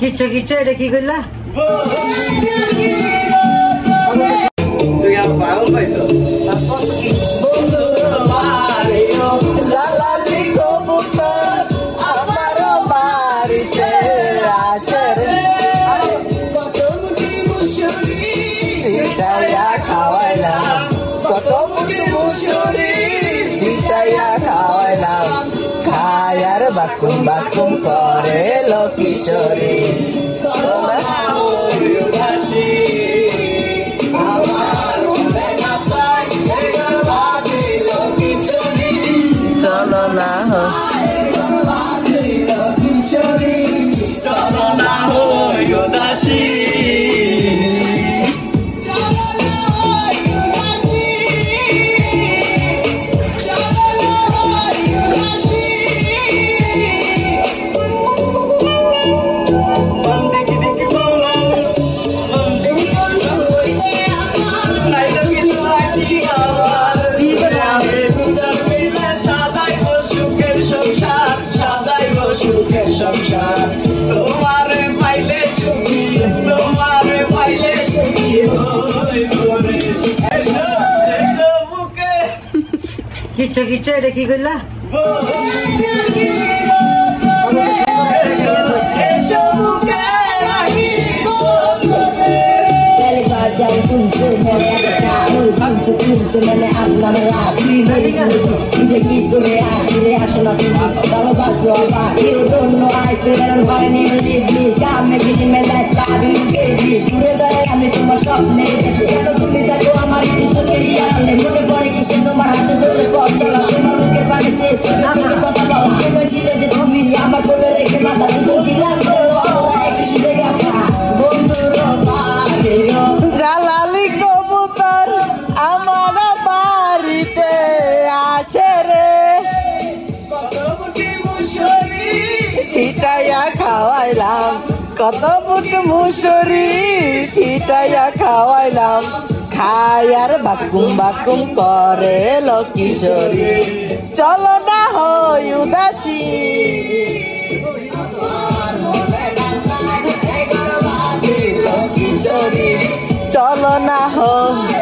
কিচ্ছু কিচ্ছু এটা কি করলা তুই আর পাগল পাইছো বাকুম বাকুম করে কিশোরী চলো না কিচ্ছু কিচ্ছু এটা কি করলা मैंने अपना मुझे गीत করে আগে আসো না তুমি ভালোবাসো আবার you don't know I feel that I'm running leave me come make me like baby baby দূরে গেলে আমি তোমার স্বপ্নে দেখি কেন তুমি থাকো আমার এই চোখের আড়ালে মনে পড়ে কি সে তোমার হাতে ধরে পথ চলা তোমার মুখের পানি চেয়ে চোখে কথা বলা তুমি ছিলে যে তুমি আমার কোলে রেখে মাথা দুটো ছিলাম আমরা একই সুযোগে দেখা বন্ধুর বাড়িরো জালালি কবুতর আমার বাড়িতে আসে রে ছিটাইয়া খাওয়াইলাম কত ফুট মুসুরি ছিটাইয়া খাওয়াইলাম খায়ার বাকুম বাকুম করে কিশোরী চলো না হই উদাসী চলো না হই